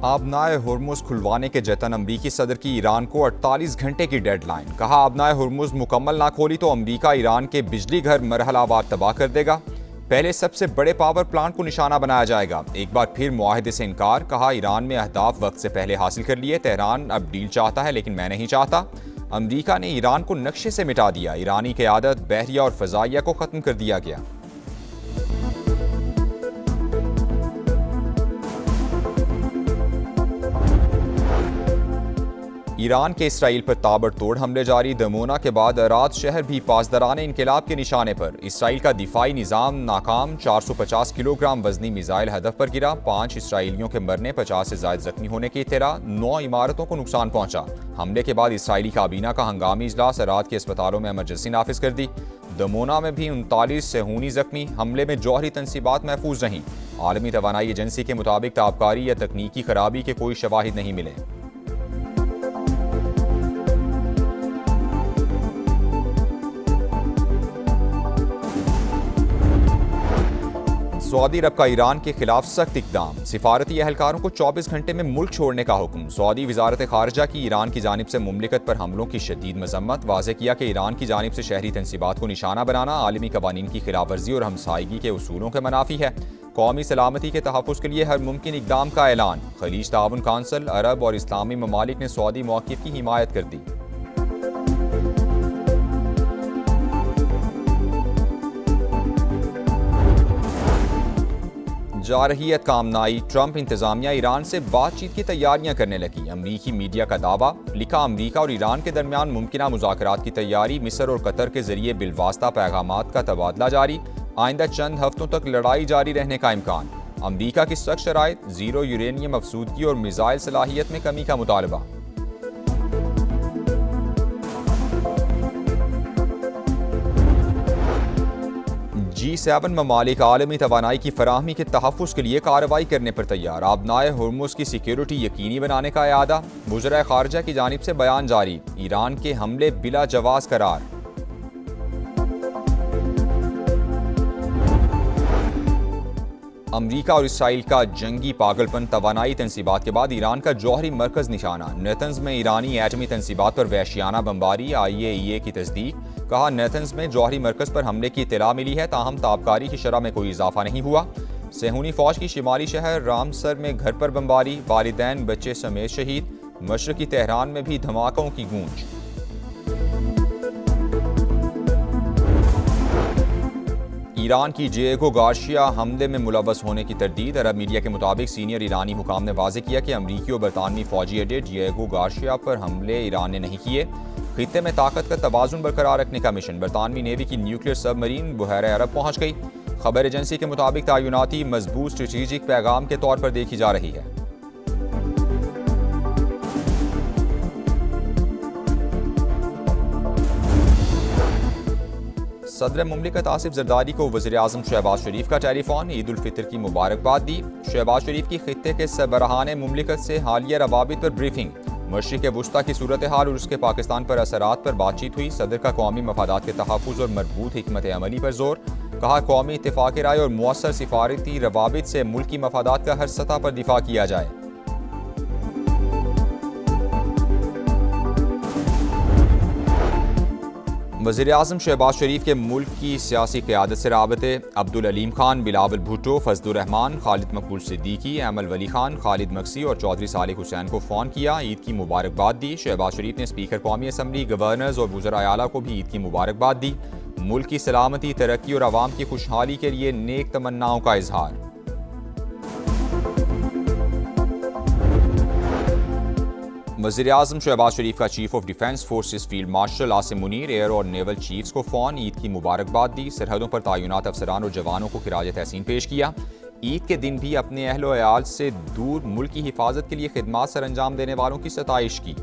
आबनाए Hormuz खुलवाने के जतन अमरीकी सदर की ईरान को 48 घंटे की डेडलाइन। कहा आबनाए हुर्मुज़ मुकम्मल ना खोली तो अमरीका ईरान के बिजली घर मरहलावार तबाह कर देगा। पहले सबसे बड़े पावर प्लांट को निशाना बनाया जाएगा। एक बार फिर मुआहदे से इनकार। कहा ईरान में अहदाफ वक्त से पहले हासिल कर लिए। तेहरान अब डील चाहता है लेकिन मैं नहीं चाहता। अमरीका ने ईरान को नक्शे से मिटा दिया। ईरानी क़यादत, बहरिया और फ़ज़ाइया को ख़त्म कर दिया गया। ईरान के इसराइल पर ताबड़तोड़ हमले जारी। दमोना के बाद अराद शहर भी पासदाराने इनकलाब के निशाने पर। इसराइल का दिफाई निज़ाम नाकाम। 450 किलोग्राम वजनी मिसाइल हदफ पर गिरा। 5 इसराइलियों के मरने, 50 से ज़ायद जख्मी होने की इत्तला। 9 इमारतों को नुकसान पहुंचा। हमले के बाद इसराइली काबीना का हंगामी इजलास। अराद के अस्पतालों में इमरजेंसी नाफिज कर दी। दमोना में भी 39 सेहूनी जख्मी। हमले में जौहरी तनसीबात महफूज नहीं। आलमी तवानाई एजेंसी के मुताबिक ताबकारी या तकनीकी खराबी के कोई शवाहिद नहीं मिले। सऊदी अरब का ईरान के खिलाफ सख्त इकदाम। सिफारती एहलकारों को 24 घंटे में मुल्क छोड़ने का हुक्म। सऊदी वजारत खारजा की ईरान की जानिब से मुमलिकत पर हमलों की शदीद मजम्मत। वाज़ेह किया कि ईरान की जानिब से शहरी तनसीबात को निशाना बनाना आलमी कवानीन की खिलाफ वर्जी और हमसायगी के उसूलों के मनाफी है। कौमी सलामती के तहफ़्फ़ुज़ के लिए हर मुमकिन इकदाम का ऐलान। खलीज ताउन काउंसिल, अरब और इस्लामी ममालिक ने सऊदी मौक़िफ़ की हिमायत कर दी। जा रही है कामनाई। ट्रंप इंतजामिया ईरान से बातचीत की तैयारियां करने लगी। अमरीकी मीडिया का दावा। लिखा अमरीका और ईरान के दरमियान मुमकिना मुज़ाकरात की तैयारी। मिस्र और कतर के जरिए बिलवास्ता पैगामात का तबादला जारी। आइंदा चंद हफ्तों तक लड़ाई जारी रहने का इम्कान। अमरीका की सख्त शराइत। जीरो यूरेनियम अफसूदगी और मिसाइल सलाहियत में कमी का मुतालबा। G7 ममालिक आलमी तवानाई की फराहमी के तहफ़्फ़ुज़ के लिए कार्रवाई करने पर तैयार। आबनाए हुर्मुज़ की सिक्योरिटी यकीनी बनाने का इरादा। वज़ीर ख़ारिजा की जानिब से बयान जारी। ईरान के हमले बिला जवाज़ करार। अमरीका और इसराइल का जंगी पागलपन। तवानाई तनसीबात के बाद ईरान का जौहरी मरकज़ निशाना। नेतन्स में ईरानी एटमी तनसीबात पर वहशियाना बमबारी। IAEA की तस्दीक। कहा नेतन्स में जौहरी मरकज़ पर हमले की इत्तला मिली है, ताहम ताबकारी की शरह में कोई इजाफा नहीं हुआ। सेहूनी फ़ौज की शिमाली शहर रामसर में घर पर बमबारी। वालिदैन बच्चे समेत शहीद। मशरक़ी तेहरान में भी धमाकों की गूंज। ईरान की डिएगो गार्शिया हमले में मुलव्वस होने की तरदीद। अरब मीडिया के मुताबिक सीनियर ईरानी हुकाम ने वाज़ेह किया कि अमरीकी और बरतानवी फौजी अड्डे डिएगो गार्शिया पर हमले ईरान ने नहीं किए। खित्ते में ताकत का तवाज़ुन बरकरार रखने का मिशन। बरतानवी नेवी की न्यूक्लियर सबमरीन बहरे अरब पहुंच गई। खबर एजेंसी के मुताबिक तायुनाती मजबूत स्ट्रेटेजिक पैगाम के तौर पर देखी जा रही है। सदर मुमलिकत आसिफ जरदारी को वज़ीर आज़म शहबाज शरीफ का टेलीफोन। ईद उल फितर की मुबारकबाद दी। शहबाज शरीफ की खित्ते के सरबराहान मुमलिकत से हालिया रवाबित पर ब्रीफिंग। मशरिक़ वुस्ता की सूरत हाल और उसके पाकिस्तान पर असरात पर बातचीत हुई। सदर का कौमी मफादात के तहफ़्फ़ुज़ और मरबूत हिकमत अमली पर जोर। कहा कौमी इत्तेफ़ाक़ राय और मुअस्सर सिफारती रवाबित से मुल्की मफादात का हर सतह पर दिफा किया जाए। वज़ीर आज़म शहबाज शरीफ के मुल्क की सियासी क़यादत से राबते। अब्दुल अलीम खान, बिलावल भुट्टो, फजलुर रहमान, खालिद मकबूल सिद्दीकी, अमल वली खान, खालिद मक्सी और चौधरी सालिक हुसैन को फ़ोन किया। ईद की मुबारकबाद दी। शहबाज शरीफ ने स्पीकर कौमी असम्बली, गवर्नर्स और वज़राए आला को भी ईद की मुबारकबाद दी। मुल्क की सलामती, तरक्की और आवाम की खुशहाली के लिए नेक तमन्नाओं का इजहार। वज़ीर आज़म शहबाज शरीफ का chief of defence forces field marshal Asim Munir, air और नेवल चीफ्स को फ़ोन। ईद की मुबारकबाद दी। सरहदों पर तैनात अफसरान और जवानों को खिराज तहसीन पेश किया। ईद के दिन भी अपने अहलो अयाल से दूर मुल्क की हिफाजत के लिए खिदमात सर अंजाम देने वालों की सताइश की।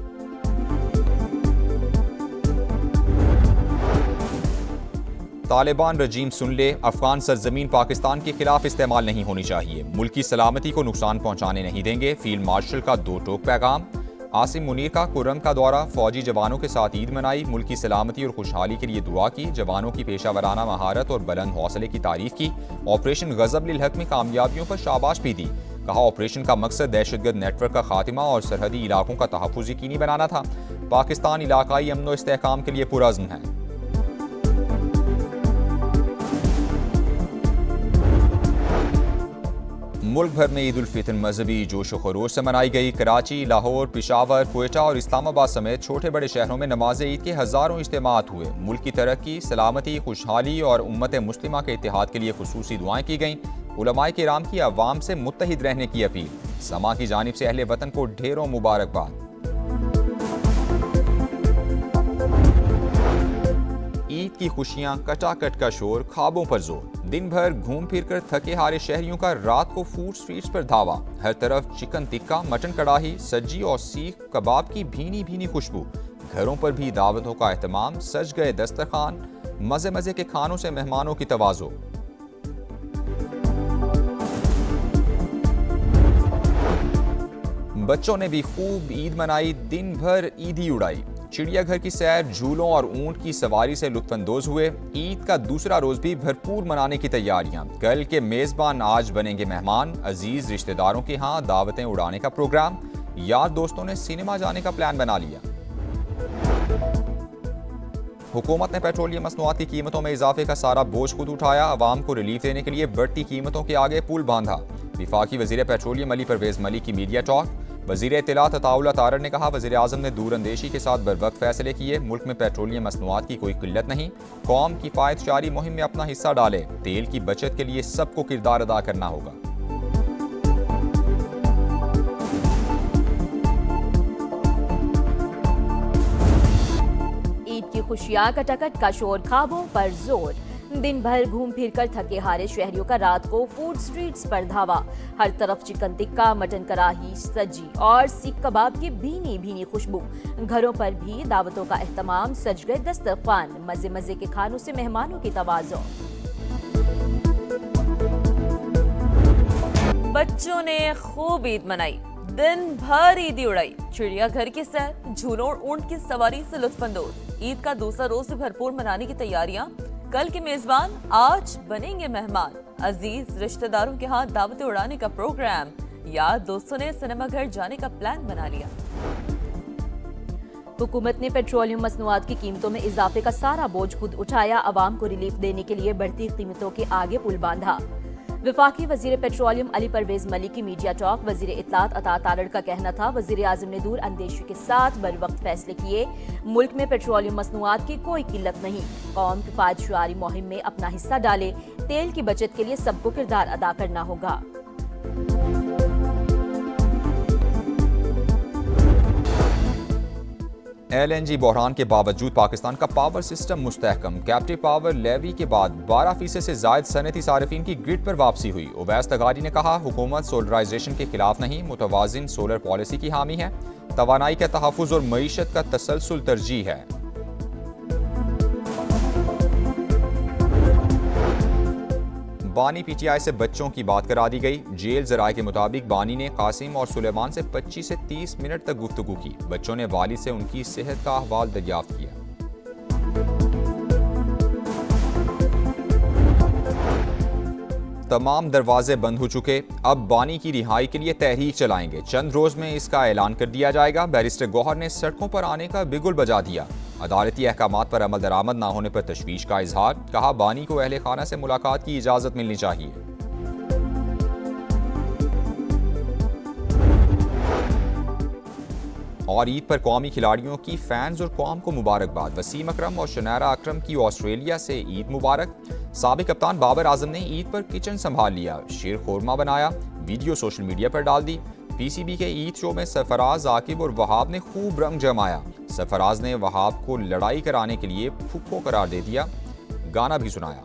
तालिबान रजीम सुन ले। अफगान सरजमीन पाकिस्तान के खिलाफ इस्तेमाल नहीं होनी चाहिए। मुल्क की सलामती को नुकसान पहुंचाने नहीं देंगे। फील्ड मार्शल का दो टोक पैगाम। आसिम मुनीर का कुर्रम का दौरा। फौजी जवानों के साथ ईद मनाई। मुल्क की सलामती और खुशहाली के लिए दुआ की। जवानों की पेशा वराना महारत और बुलंद हौसले की तारीफ की। ऑपरेशन गजब लिल हक में कामयाबियों पर शाबाश भी दी। कहा ऑपरेशन का मकसद दहशतगर्द नेटवर्क का खात्मा और सरहदी इलाकों का तहफ़्फ़ुज़ यकीनी बनाना था। पाकिस्तान इलाकाई अमन व इस्तेहकाम के लिए पुरअज़्म है। मुल्क भर में ईद उल फितर मजहबी जोश व खरोश से मनाई गई। कराची, लाहौर, पेशावर, क्वेटा और इस्लामाबाद समेत छोटे बड़े शहरों में नमाज ईद के हज़ारों इज्तिमात हुए। मुल्क की तरक्की, सलामती, खुशहाली और उम्मत मुस्लिमा के इत्तेहाद के लिए खुसूसी दुआएं की गईं। उलमाए किराम की अवाम से मुत्तहिद रहने की अपील। समा की जानिब से अहले वतन को ढेरों मुबारकबाद। ईद की खुशियां, कटाकट का शोर, ख्वाबों पर जोर। दिन भर घूम फिर कर थके हारे शहरियों का रात को फूड स्ट्रीट्स पर धावा। हर तरफ चिकन टिक्का, मटन कढ़ाई, सज्जी और सीख कबाब की भीनी भीनी खुशबू। घरों पर भी दावतों का एहतमाम, सज गए दस्तरखान, मजे मजे के खानों से मेहमानों की तवाज़ो। बच्चों ने भी खूब ईद मनाई, दिन भर ईदी उड़ाई। चिड़ियाघर की सैर, झूलों और ऊंट की सवारी से लुत्फानंदोज हुए। ईद का दूसरा रोज भी भरपूर मनाने की तैयारियां। कल के मेजबान आज बनेंगे मेहमान। अजीज रिश्तेदारों के यहाँ दावतें उड़ाने का प्रोग्राम। यार दोस्तों ने सिनेमा जाने का प्लान बना लिया। हुकूमत ने पेट्रोलियम मसनूआत की कीमतों में इजाफे का सारा बोझ खुद उठाया। अवाम को रिलीफ देने के लिए बढ़ती कीमतों के आगे पुल बांधा। वफाकी वजीर पेट्रोलियम अली परवेज मलिक की मीडिया टॉक। वजीर इत्तलात अताउल्लाह तारड़ ने कहा वजीर आज़म ने दूरअंदेशी के साथ बरवक्त फैसले किए। मुल्क में पेट्रोलियम मसनूआत की कोई किल्लत नहीं। कौम किफायतशारी मुहिम में अपना हिस्सा डाले। तेल की बचत के लिए सबको किरदार अदा करना होगा। ईद की खुशियां, कटाकट का शोर, ख्वाबों पर जोर। दिन भर घूम फिर कर थके हारे शहरियों का रात को फूड स्ट्रीट्स पर धावा। हर तरफ चिकन टिक्का, मटन कढ़ाई, सज्जी और सीख कबाब की भीनी भीनी खुशबू। घरों पर भी दावतों का एहतमाम, सज गए दस्तरखान, मजे मजे के खानों से मेहमानों की तवाज़ो। बच्चों ने खूब ईद मनाई, दिन भर ईदी उड़ाई। चिड़ियाघर की सैर, झूलों और ऊंट की सवारी से लुत्फानंदोज। ईद का दूसरा रोज भी भरपूर मनाने की तैयारियां। कल के मेजबान आज बनेंगे मेहमान। अजीज रिश्तेदारों के हाथ दावतें उड़ाने का प्रोग्राम। यार दोस्तों ने सिनेमा घर जाने का प्लान बना लिया। हुकूमत ने पेट्रोलियम मसनूआत की कीमतों में इजाफे का सारा बोझ खुद उठाया। अवाम को रिलीफ देने के लिए बढ़ती कीमतों के आगे पुल बांधा। वफाकी वजीर पेट्रोलियम अली परवेज मलिक की मीडिया टॉक। वजीर इत्तलात अता तारड़ का कहना था वजीर आज़म ने दूर अंदेशी के साथ बर वक्त फैसले किए। मुल्क में पेट्रोलियम मसनूआत की कोई किल्लत नहीं। कौम किफायतशारी मुहिम में अपना हिस्सा डाले। तेल की बचत के लिए सबको किरदार अदा करना होगा। LNG बहरान के बावजूद पाकिस्तान का पावर सिस्टम मुस्तहकम। कैप्टिव पावर लेवी के बाद 12% से जायद सनती सार्फिन की ग्रिड पर वापसी हुई। उवैस तगारी ने कहा हुकूमत सोलराइजेशन के खिलाफ नहीं, मुतवाजिन सोलर पॉलिसी की हामी है। तवानाई का तहफ़्फ़ुज़ और मईशत का तसलसल तरजीह है। बानी PTI से बच्चों की बात करा दी गई। जेल ज़राए के मुताबिक बानी ने कासिम और सुलेमान से 25 से 30 मिनट तक गुफ्तगू की। बच्चों ने वालिद से उनकी सेहत का अहवाल दरियाफ्त किया। तमाम दरवाजे बंद हो चुके। अब बानी की रिहाई के लिए तहरीक चलाएंगे। चंद रोज में इसका ऐलान कर दिया जाएगा। बैरिस्टर गौहर ने सड़कों पर आने का बिगुल बजा दिया। अदालती अहकामात पर अमल दरामद न होने पर तशवीश का इजहार। कहा बानी को अहले खाना से मुलाकात की इजाजत मिलनी चाहिए। और ईद पर कौमी खिलाड़ियों की फैंस और कौम को मुबारकबाद। वसीम अकरम और शनारा अकरम की ऑस्ट्रेलिया से ईद मुबारक। साबिक कप्तान बाबर आजम ने ईद पर किचन संभाल लिया। शीर खोरमा बनाया, वीडियो सोशल मीडिया पर डाल दी। PCB के ईद शो में सरफराज, आकिब और वहाब ने खूब रंग जमाया। सरफराज ने वहाब को लड़ाई कराने के लिए फुक्को करार दे दिया, गाना भी सुनाया।